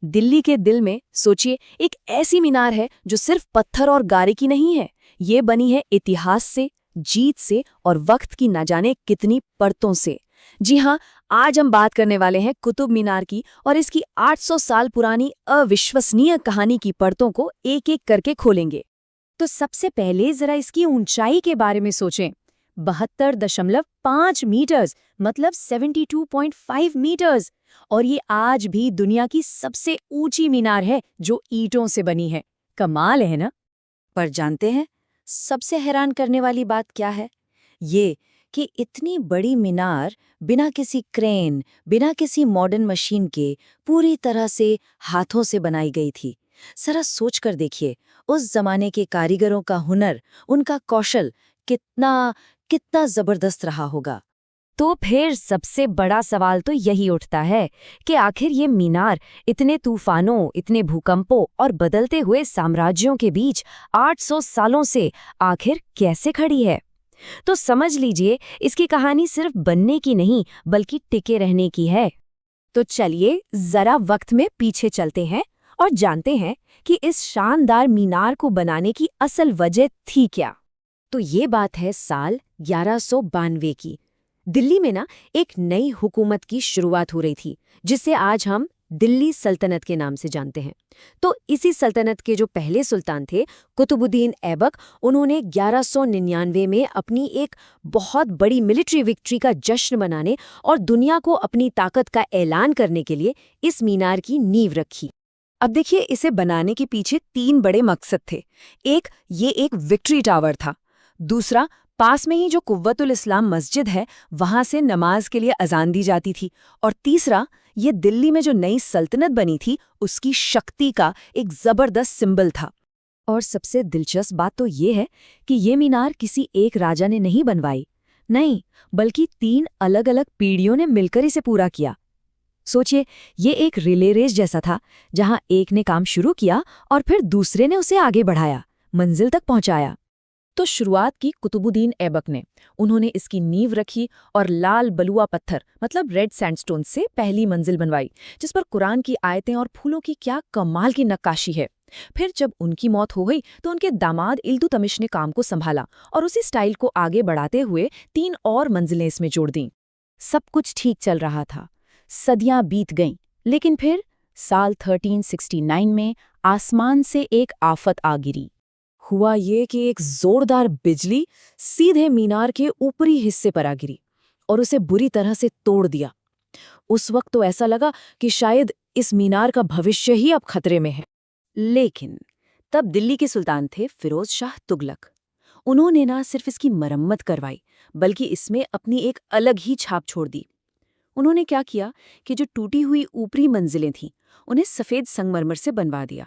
दिल्ली के दिल में सोचिए एक ऐसी मीनार है जो सिर्फ पत्थर और गारे की नहीं है। ये बनी है इतिहास से, जीत से और वक्त की न जाने कितनी परतों से। जी हाँ, आज हम बात करने वाले हैं कुतुब मीनार की और इसकी 800 साल पुरानी अविश्वसनीय कहानी की परतों को एक-एक करके खोलेंगे। तो सबसे पहले जरा इसकी ऊंचाई के बारे में सोचें। 72.5 मीटर्स मतलब 72.5 मीटर्स। और ये आज भी दुनिया की सबसे ऊंची मीनार है जो ईंटों से बनी है। कमाल है ना? पर जानते हैं सबसे हैरान करने वाली बात क्या है? ये कि इतनी बड़ी मीनार बिना किसी क्रेन, बिना किसी मॉडर्न मशीन के पूरी तरह से हाथों से बनाई गई थी। जरा सोच कर देखिए, उस जमाने के कारीगरों का हुनर, उनका कौशल कितना कितना जबरदस्त रहा होगा। तो फिर सबसे बड़ा सवाल तो यही उठता है कि आखिर ये मीनार इतने तूफानों, इतने भूकंपों और बदलते हुए साम्राज्यों के बीच 800 सालों से आखिर कैसे खड़ी है। तो समझ लीजिए, इसकी कहानी सिर्फ बनने की नहीं बल्कि टिके रहने की है। तो चलिए जरा वक्त में पीछे चलते हैं और जानते हैं कि इस शानदार मीनार को बनाने की असल वजह थी क्या। तो ये बात है साल 1192 की। दिल्ली में ना एक नई हुकूमत की शुरुआत हो रही थी, जिसे आज हम दिल्ली सल्तनत के नाम से जानते हैं। तो इसी सल्तनत के जो पहले सुल्तान थे, कुतुबुद्दीन ऐबक, उन्होंने 1199 में अपनी एक बहुत बड़ी मिलिट्री विक्ट्री का जश्न मनाने और दुनिया को अपनी ताकत का ऐलान करने के लिए इस मीनार की नींव रखी। अब देखिए, इसे बनाने के पीछे 3 बड़े मकसद थे। ये एक विक्ट्री टावर था। दूसरा, पास में ही जो कुव्वतुल इस्लाम मस्जिद है, वहां से नमाज के लिए अजान दी जाती थी। और तीसरा, ये दिल्ली में जो नई सल्तनत बनी थी, उसकी शक्ति का एक जबरदस्त सिंबल था। और सबसे दिलचस्प बात तो ये है कि ये मीनार किसी एक राजा ने नहीं बनवाई, नहीं, बल्कि 3 अलग-अलग पीढ़ियों ने मिलकर इसे पूरा किया। सोचिए, ये एक रिले रेस जैसा था, जहां एक ने काम शुरू किया और फिर दूसरे ने उसे आगे बढ़ाया, मंजिल तक पहुंचाया। तो शुरुआत की कुतुबुद्दीन ऐबक ने। उन्होंने इसकी नींव रखी और लाल बलुआ पत्थर मतलब रेड सैंडस्टोन से पहली मंजिल बनवाई, जिस पर कुरान की आयतें और फूलों की क्या कमाल की नक्काशी है। फिर जब उनकी मौत हो गई तो उनके दामाद इल्तुतमिश ने काम को संभाला और उसी स्टाइल को आगे बढ़ाते हुए 3 और मंजिलें इसमें जोड़ दीं। सब कुछ ठीक चल रहा था, सदियां बीत गईं, लेकिन फिर साल 1369 में आसमान से एक आफत आ गिरी। हुआ ये कि एक जोरदार बिजली सीधे मीनार के ऊपरी हिस्से पर आ गिरी और उसे बुरी तरह से तोड़ दिया। उस वक्त तो ऐसा लगा कि शायद इस मीनार का भविष्य ही अब खतरे में है। लेकिन तब दिल्ली के सुल्तान थे फिरोज शाह तुगलक। उन्होंने ना सिर्फ इसकी मरम्मत करवाई, बल्कि इसमें अपनी एक अलग ही छाप छोड़ दी। उन्होंने क्या किया कि जो टूटी हुई ऊपरी मंजिलें थीं, उन्हें सफ़ेद संगमरमर से बनवा दिया।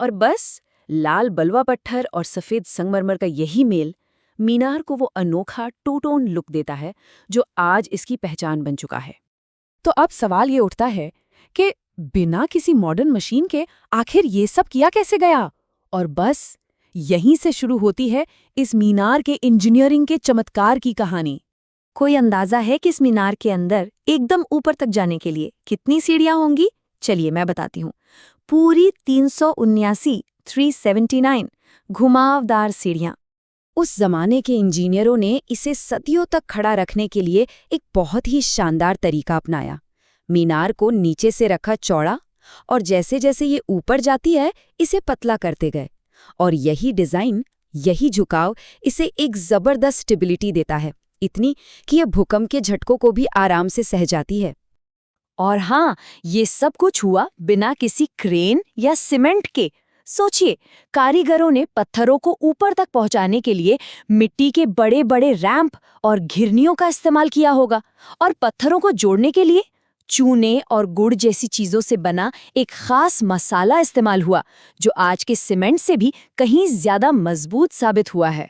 और बस लाल बलवा पत्थर और सफ़ेद संगमरमर का यही मेल मीनार को वो अनोखा टू-टोन लुक देता है जो आज इसकी पहचान बन चुका है। तो अब सवाल ये उठता है कि बिना किसी मॉडर्न मशीन के आखिर ये सब किया कैसे गया? और बस यहीं से शुरू होती है इस मीनार के इंजीनियरिंग के चमत्कार की कहानी। कोई अंदाजा है कि इस मीनार के अंदर एकदम ऊपर तक जाने के लिए कितनी सीढ़ियां होंगी? चलिए मैं बताती हूँ। पूरी 379 घुमावदार सीढ़ियां। उस जमाने के इंजीनियरों ने इसे सदियों तक खड़ा रखने के लिए एक बहुत ही शानदार तरीका अपनाया। मीनार को नीचे से रखा चौड़ा और जैसे जैसे ये ऊपर जाती है, इसे पतला करते गए। और यही डिजाइन, यही झुकाव इसे एक जबरदस्त स्टेबिलिटी देता है, इतनी कि यह भूकंप के झटकों को भी आराम से सह जाती है। और हाँ, ये सब कुछ हुआ बिना किसी क्रेन या सीमेंट के। सोचिए, कारीगरों ने पत्थरों को ऊपर तक पहुंचाने के लिए मिट्टी के बड़े बड़े रैंप और घिरनियों का इस्तेमाल किया होगा, और पत्थरों को जोड़ने के लिए चूने और गुड़ जैसी चीजों से बना एक खास मसाला इस्तेमाल हुआ, जो आज के सीमेंट से भी कहीं ज्यादा मजबूत साबित हुआ है।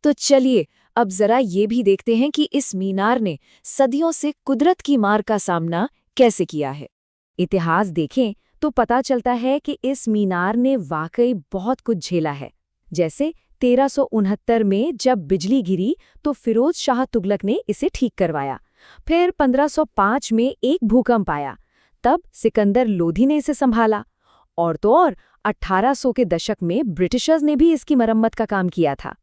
तो चलिए अब जरा ये भी देखते हैं कि इस मीनार ने सदियों से कुदरत की मार का सामना कैसे किया है। इतिहास देखें तो पता चलता है कि इस मीनार ने वाकई बहुत कुछ झेला है। जैसे 1369 में जब बिजली गिरी तो फिरोज शाह तुगलक ने इसे ठीक करवाया। फिर 1505 में एक भूकंप आया, तब सिकंदर लोधी ने इसे संभाला। और तो और 1800 के दशक में ब्रिटिशर्स ने भी इसकी मरम्मत का काम किया था।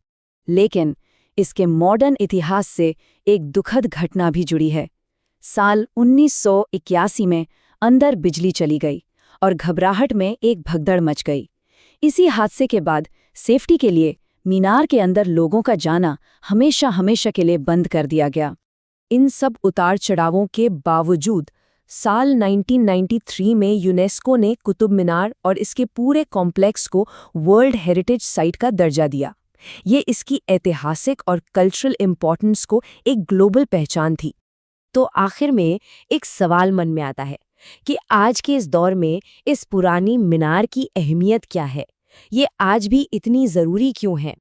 लेकिन इसके मॉडर्न इतिहास से एक दुखद घटना भी जुड़ी है। साल 1981 में अंदर बिजली चली गई और घबराहट में एक भगदड़ मच गई। इसी हादसे के बाद सेफ्टी के लिए मीनार के अंदर लोगों का जाना हमेशा हमेशा के लिए बंद कर दिया गया। इन सब उतार चढ़ावों के बावजूद साल 1993 में यूनेस्को ने कुतुब मीनार और इसके पूरे कॉम्प्लेक्स को वर्ल्ड हेरिटेज साइट का दर्जा दिया। ये इसकी ऐतिहासिक और कल्चरल इम्पोर्टेंस को एक ग्लोबल पहचान थी। तो आखिर में एक सवाल मन में आता है कि आज के इस दौर में इस पुरानी मीनार की अहमियत क्या है? ये आज भी इतनी ज़रूरी क्यों है?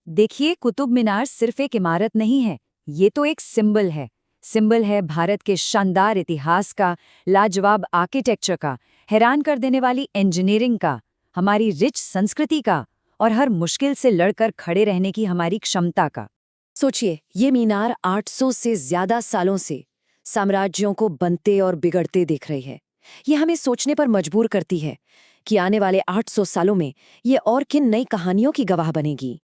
देखिए, कुतुब मीनार सिर्फ एक इमारत नहीं है, ये तो एक सिंबल है। सिंबल है भारत के शानदार इतिहास का, लाजवाब आर्किटेक्चर का, हैरान कर देने वाली इंजीनियरिंग का, हमारी रिच संस्कृति का और हर मुश्किल से लड़कर खड़े रहने की हमारी क्षमता का। सोचिए, ये मीनार 800 से ज़्यादा सालों से साम्राज्यों को बनते और बिगड़ते देख रही है। ये हमें सोचने पर मजबूर करती है कि आने वाले 800 सालों में ये और किन नई कहानियों की गवाह बनेगी।